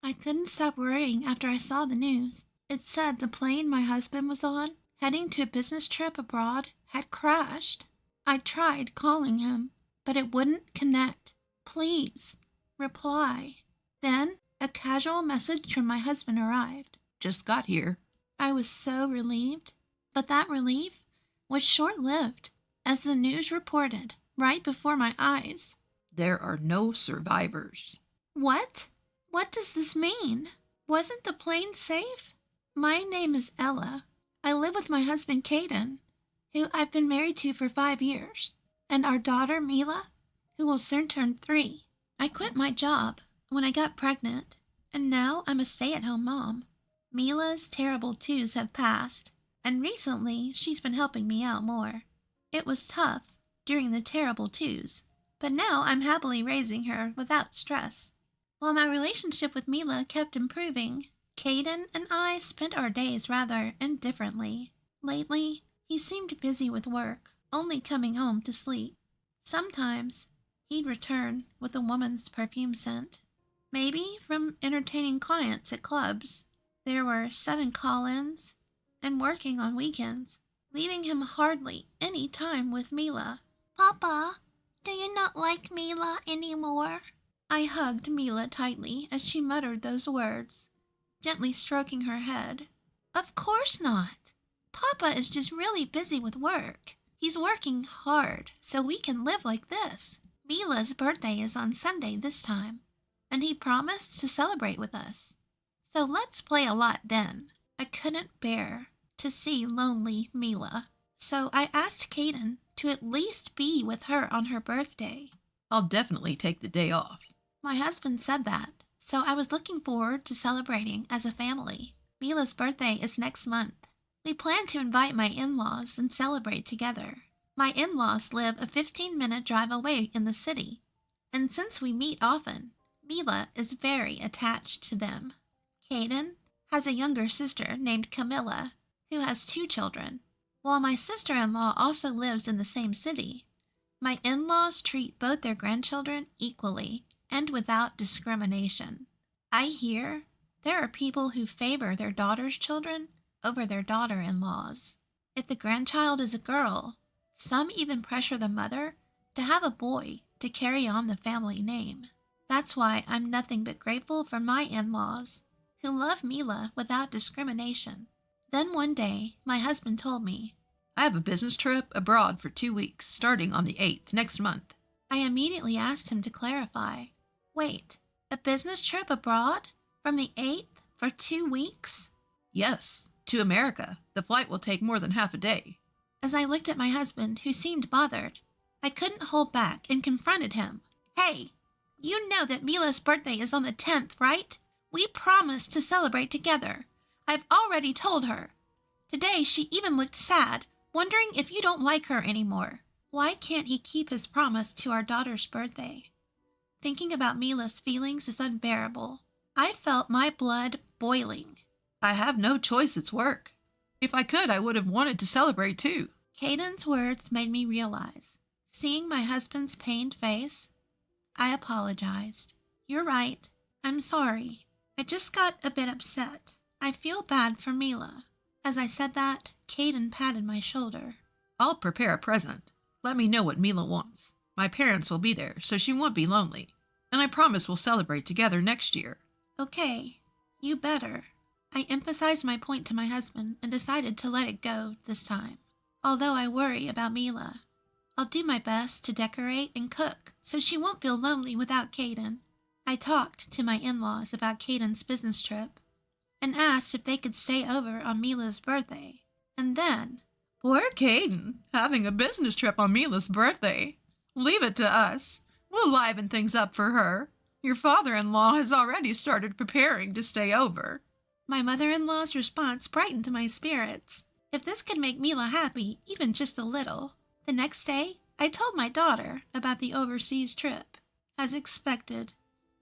I couldn't stop worrying after I saw the news. It said the plane my husband was on, heading to a business trip abroad, had crashed. I tried calling him, but it wouldn't connect. Please, reply. Then a casual message from my husband arrived. Just got here. I was so relieved, but that relief was short-lived, as the news reported right before my eyes. There are no survivors. What? What does this mean? Wasn't the plane safe? My name is Ella. I live with my husband, Caden, who I've been married to for 5 years, and our daughter, Mila, who will soon turn 3. I quit my job when I got pregnant, and now I'm a stay-at-home mom. Mila's terrible twos have passed, and recently she's been helping me out more. It was tough during the terrible twos, but now I'm happily raising her without stress. While my relationship with Mila kept improving, Caden and I spent our days rather indifferently. Lately, he seemed busy with work, only coming home to sleep. Sometimes, he'd return with a woman's perfume scent, maybe from entertaining clients at clubs. There were sudden call-ins and working on weekends, leaving him hardly any time with Mila. Papa, do you not like Mila anymore? I hugged Mila tightly as she muttered those words, gently stroking her head. Of course not. Papa is just really busy with work. He's working hard so we can live like this. Mila's birthday is on Sunday this time, and he promised to celebrate with us. So let's play a lot then. I couldn't bear to see lonely Mila, so I asked Caden to at least be with her on her birthday. I'll definitely take the day off. My husband said that, so I was looking forward to celebrating as a family. Mila's birthday is next month. We plan to invite my in-laws and celebrate together. My in-laws live a 15-minute drive away in the city, and since we meet often, Mila is very attached to them. Caden has a younger sister named Camilla, who has 2 children. While my sister-in-law also lives in the same city, my in-laws treat both their grandchildren equally and without discrimination. I hear there are people who favor their daughter's children over their daughter-in-laws. If the grandchild is a girl, some even pressure the mother to have a boy to carry on the family name. That's why I'm nothing but grateful for my in-laws, who love Mila without discrimination. Then one day, my husband told me, I have a business trip abroad for 2 weeks, starting on the 8th next month. I immediately asked him to clarify. Wait, a business trip abroad? From the 8th for 2 weeks? Yes, to America. The flight will take more than half a day. As I looked at my husband, who seemed bothered, I couldn't hold back and confronted him. Hey, you know that Mila's birthday is on the 10th, right? We promised to celebrate together. I've already told her. Today she even looked sad, wondering if you don't like her anymore. Why can't he keep his promise to our daughter's birthday? Thinking about Mila's feelings is unbearable. I felt my blood boiling. I have no choice, it's work. If I could, I would have wanted to celebrate too. Caden's words made me realize. Seeing my husband's pained face, I apologized. You're right. I'm sorry. I just got a bit upset. I feel bad for Mila. As I said that, Caden patted my shoulder. I'll prepare a present. Let me know what Mila wants. My parents will be there, so she won't be lonely. And I promise we'll celebrate together next year. Okay, you better. I emphasized my point to my husband and decided to let it go this time. Although I worry about Mila, I'll do my best to decorate and cook so she won't feel lonely without Caden. I talked to my in-laws about Caden's business trip and asked if they could stay over on Mila's birthday. And then, poor Caden, having a business trip on Mila's birthday. Leave it to us. We'll liven things up for her. Your father-in-law has already started preparing to stay over. My mother-in-law's response brightened my spirits. If this could make Mila happy, even just a little. The next day, I told my daughter about the overseas trip. As expected,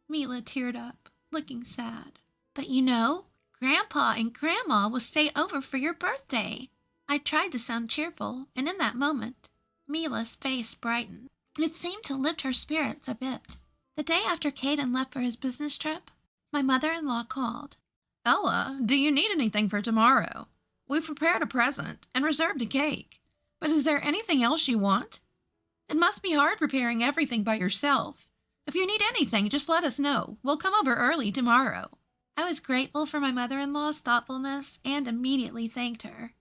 Mila teared up, looking sad. But you know, Grandpa and Grandma will stay over for your birthday. I tried to sound cheerful, and in that moment, Mila's face brightened. It seemed to lift her spirits a bit. The day after Caden left for his business trip, My mother-in-law called. Ella, do you need anything for tomorrow? We've prepared a present and reserved a cake. But is there anything else you want? It must be hard preparing everything by yourself. If you need anything, just let us know. We'll come over early tomorrow. I was grateful for my mother-in-law's thoughtfulness and immediately thanked her.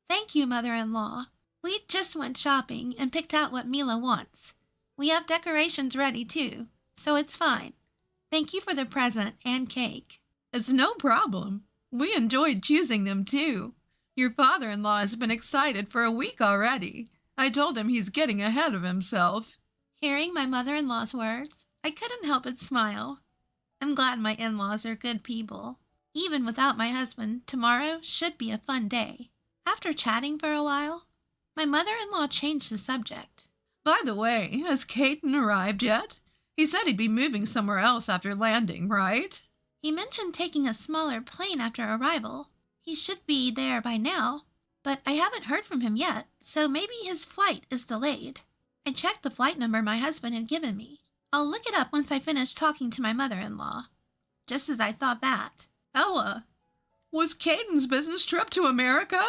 Thank you, mother-in-law. We just went shopping and picked out what Mila wants. We have decorations ready, too, so it's fine. Thank you for the present and cake. It's no problem. We enjoyed choosing them, too. Your father-in-law has been excited for a week already. I told him he's getting ahead of himself. Hearing my mother-in-law's words, I couldn't help but smile. I'm glad my in-laws are good people. Even without my husband, tomorrow should be a fun day. After chatting for a while, my mother-in-law changed the subject. By the way, has Caden arrived yet? He said he'd be moving somewhere else after landing, right? He mentioned taking a smaller plane after arrival. He should be there by now, but I haven't heard from him yet, so maybe his flight is delayed. I checked the flight number my husband had given me. I'll look it up once I finish talking to my mother-in-law. Just as I thought that. Ella, was Caden's business trip to America?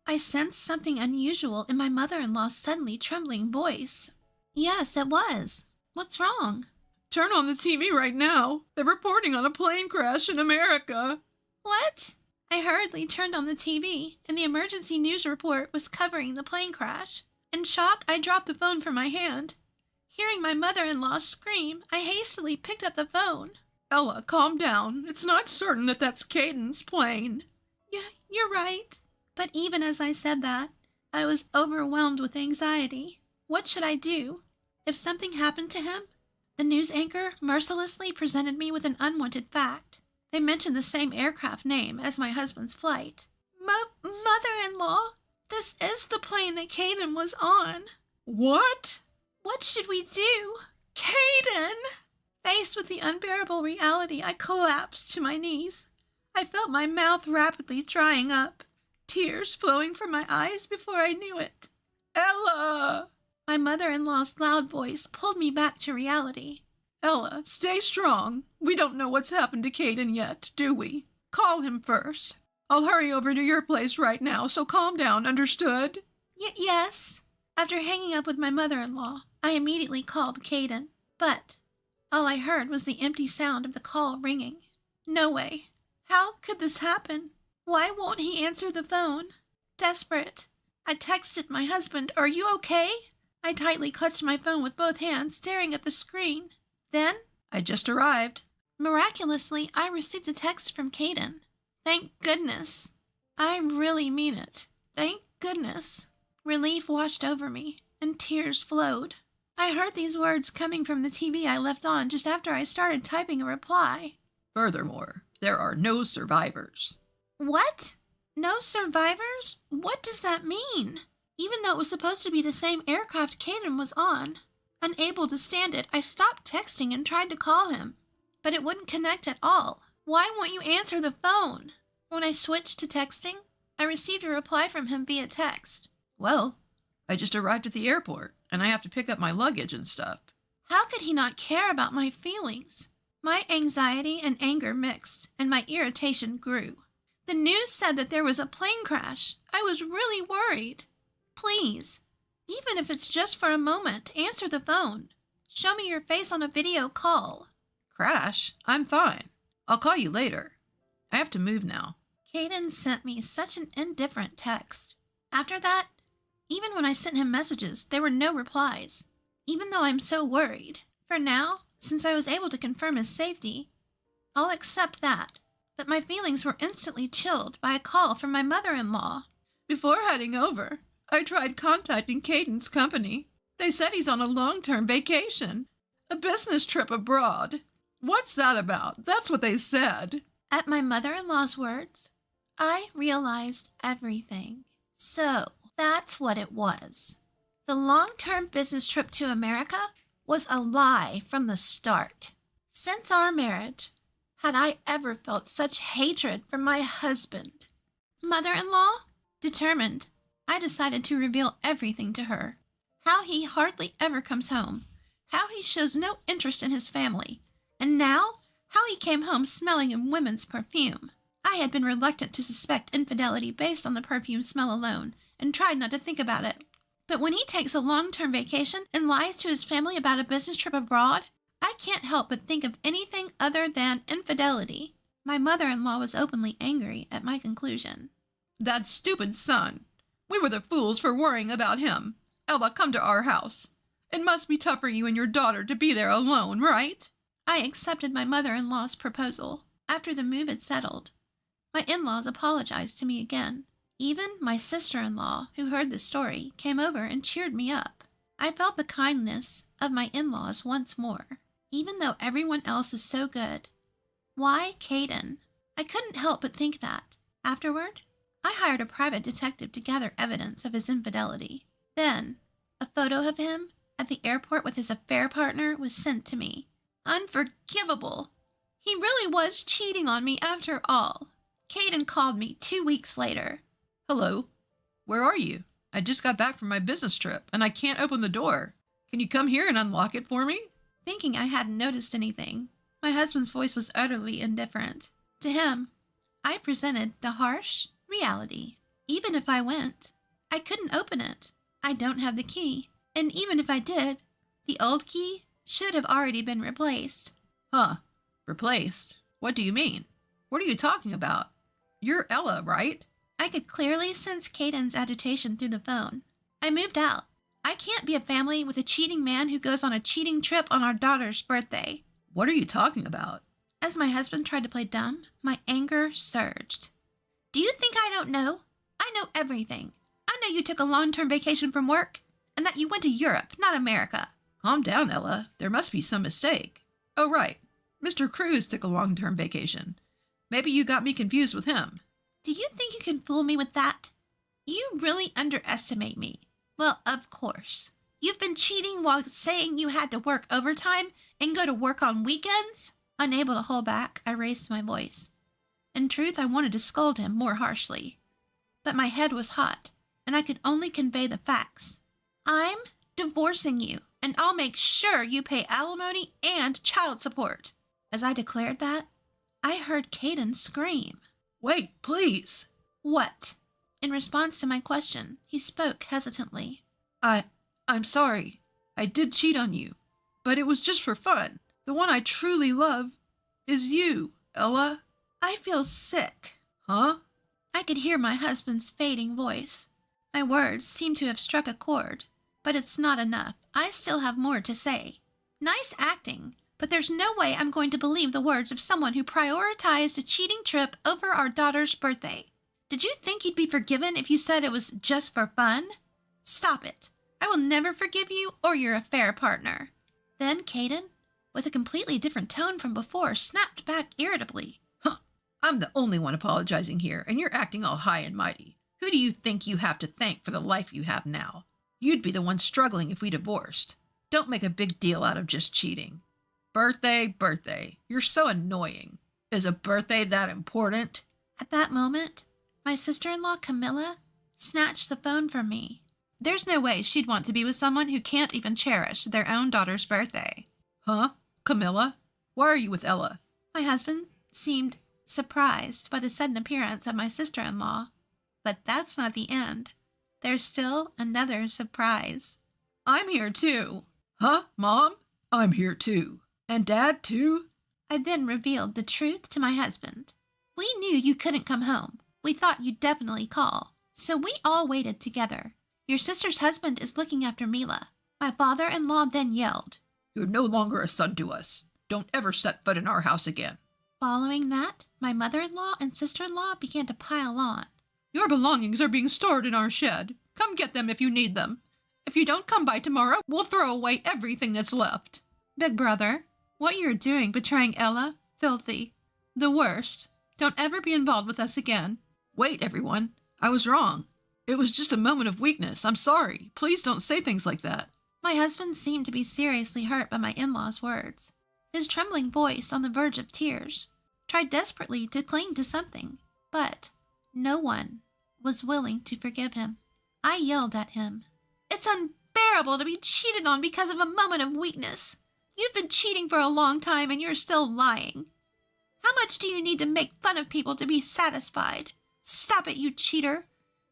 I sensed something unusual in my mother-in-law's suddenly trembling voice. Yes, it was. What's wrong? Turn on the TV right now. They're reporting on a plane crash in America. What? I hurriedly turned on the TV, and the emergency news report was covering the plane crash. In shock, I dropped the phone from my hand. Hearing my mother-in-law scream, I hastily picked up the phone. Ella, calm down. It's not certain that that's Caden's plane. You're right. But even as I said that, I was overwhelmed with anxiety. What should I do? If something happened to him? The news anchor mercilessly presented me with an unwanted fact. They mentioned the same aircraft name as my husband's flight. Mother-in-law, this is the plane that Caden was on. What? What should we do? Caden! Faced with the unbearable reality, I collapsed to my knees. I felt my mouth rapidly drying up, tears flowing from my eyes before I knew it. Ella! My mother-in-law's loud voice pulled me back to reality. Ella, stay strong. We don't know what's happened to Caden yet, do we? Call him first. I'll hurry over to your place right now, so calm down, understood? Yes. After hanging up with my mother-in-law, I immediately called Caden, but all I heard was the empty sound of the call ringing. No way. How could this happen? Why won't he answer the phone? Desperate, I texted my husband, "Are you okay?" I tightly clutched my phone with both hands, staring at the screen. Then, I just arrived. Miraculously, I received a text from Caden. Thank goodness. I really mean it. Thank goodness. Relief washed over me, and tears flowed. I heard these words coming from the TV I left on just after I started typing a reply. Furthermore, there are no survivors. What? No survivors? What does that mean? Even though it was supposed to be the same aircraft Caden was on. Unable to stand it, I stopped texting and tried to call him. But it wouldn't connect at all. Why won't you answer the phone? When I switched to texting, I received a reply from him via text. Well, I just arrived at the airport, and I have to pick up my luggage and stuff. How could he not care about my feelings? My anxiety and anger mixed, and my irritation grew. The news said that there was a plane crash. I was really worried. Please, even if it's just for a moment, answer the phone. Show me your face on a video call. Crash? I'm fine. I'll call you later. I have to move now. Caden sent me such an indifferent text. After that, even when I sent him messages, there were no replies. Even though I'm so worried. For now, since I was able to confirm his safety, I'll accept that. But my feelings were instantly chilled by a call from my mother-in-law. Before heading over, I tried contacting Caden's company. They said he's on a long-term vacation. A business trip abroad. What's that about? That's what they said. At my mother-in-law's words, I realized everything. So, that's what it was. The long-term business trip to America was a lie from the start. Since our marriage, had I ever felt such hatred for my husband? Mother-in-law? Determined, I decided to reveal everything to her. How he hardly ever comes home. How he shows no interest in his family. And now, how he came home smelling of women's perfume. I had been reluctant to suspect infidelity based on the perfume smell alone, and tried not to think about it. But when he takes a long-term vacation and lies to his family about a business trip abroad, I can't help but think of anything other than infidelity. My mother-in-law was openly angry at my conclusion. That stupid son. We were the fools for worrying about him. Ella, come to our house. It must be tough for you and your daughter to be there alone, right? I accepted my mother-in-law's proposal. After the move had settled, my in-laws apologized to me again. Even my sister-in-law, who heard the story, came over and cheered me up. I felt the kindness of my in-laws once more. Even though everyone else is so good, why Caden? I couldn't help but think that. Afterward, I hired a private detective to gather evidence of his infidelity. Then, a photo of him at the airport with his affair partner was sent to me. Unforgivable! He really was cheating on me after all. Caden called me 2 weeks later. Hello. Where are you? I just got back from my business trip, and I can't open the door. Can you come here and unlock it for me? Thinking I hadn't noticed anything, my husband's voice was utterly indifferent. To him, I presented the harsh reality. Even if I went, I couldn't open it. I don't have the key. And even if I did, the old key should have already been replaced. Huh. Replaced? What do you mean? What are you talking about? You're Ella, right? I could clearly sense Caden's agitation through the phone. I moved out. I can't be a family with a cheating man who goes on a cheating trip on our daughter's birthday. What are you talking about? As my husband tried to play dumb, my anger surged. Do you think I don't know? I know everything. I know you took a long-term vacation from work, and that you went to Europe, not America. Calm down, Ella. There must be some mistake. Oh, right. Mr. Cruz took a long-term vacation. Maybe you got me confused with him. Do you think you can fool me with that? You really underestimate me. Well, of course. You've been cheating while saying you had to work overtime and go to work on weekends? Unable to hold back, I raised my voice. In truth, I wanted to scold him more harshly. But my head was hot, and I could only convey the facts. I'm divorcing you, and I'll make sure you pay alimony and child support. As I declared that, I heard Caden scream. Wait, please. What? In response to my question, he spoke hesitantly. I'm sorry. I did cheat on you, but it was just for fun. The one I truly love is you, Ella. I feel sick. Huh? I could hear my husband's fading voice. My words seemed to have struck a chord, but it's not enough. I still have more to say. Nice acting, but there's no way I'm going to believe the words of someone who prioritized a cheating trip over our daughter's birthday. Did you think you'd be forgiven if you said it was just for fun? Stop it. I will never forgive you or your affair partner. Then Caden, with a completely different tone from before, snapped back irritably. Huh. I'm the only one apologizing here, and you're acting all high and mighty. Who do you think you have to thank for the life you have now? You'd be the one struggling if we divorced. Don't make a big deal out of just cheating. Birthday. You're so annoying. Is a birthday that important? At that moment, my sister-in-law, Camilla, snatched the phone from me. There's no way she'd want to be with someone who can't even cherish their own daughter's birthday. Huh? Camilla? Why are you with Ella? My husband seemed surprised by the sudden appearance of my sister-in-law. But that's not the end. There's still another surprise. I'm here too. Huh, Mom? I'm here too. And Dad too? I then revealed the truth to my husband. We knew you couldn't come home. We thought you'd definitely call. So we all waited together. Your sister's husband is looking after Mila. My father-in-law then yelled, You're no longer a son to us. Don't ever set foot in our house again. Following that, my mother-in-law and sister-in-law began to pile on. Your belongings are being stored in our shed. Come get them if you need them. If you don't come by tomorrow, we'll throw away everything that's left. Big brother, what you're doing betraying Ella, filthy. The worst. Don't ever be involved with us again. Wait, everyone. I was wrong. It was just a moment of weakness. I'm sorry. Please don't say things like that. My husband seemed to be seriously hurt by my in-laws' words. His trembling voice, on the verge of tears, tried desperately to cling to something, but no one was willing to forgive him. I yelled at him. It's unbearable to be cheated on because of a moment of weakness. You've been cheating for a long time and you're still lying. How much do you need to make fun of people to be satisfied? Stop it, you cheater.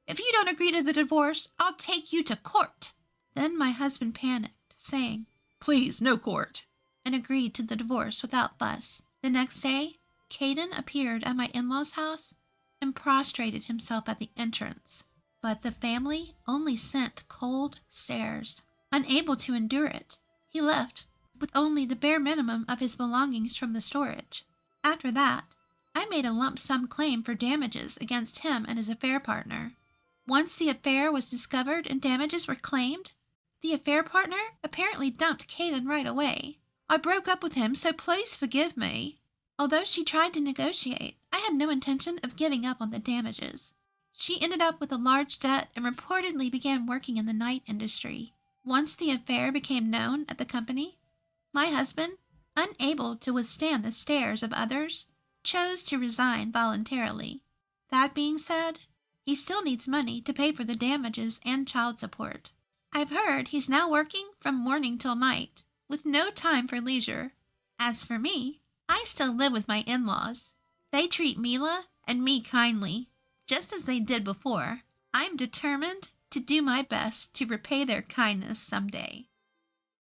If you don't agree to the divorce, I'll take you to court." Then my husband panicked, saying, "Please, no court," and agreed to the divorce without fuss. The next day, Caden appeared at my in-laws' house and prostrated himself at the entrance. But the family only sent cold stares. Unable to endure it, he left with only the bare minimum of his belongings from the storage. After that, I made a lump sum claim for damages against him and his affair partner. Once the affair was discovered and damages were claimed, the affair partner apparently dumped Caden right away. I broke up with him, so please forgive me. Although she tried to negotiate, I had no intention of giving up on the damages. She ended up with a large debt and reportedly began working in the night industry. Once the affair became known at the company, my husband, unable to withstand the stares of others, chose to resign voluntarily. That being said, he still needs money to pay for the damages and child support. I've heard he's now working from morning till night, with no time for leisure. As for me, I still live with my in-laws. They treat Mila and me kindly, just as they did before. I'm determined to do my best to repay their kindness someday.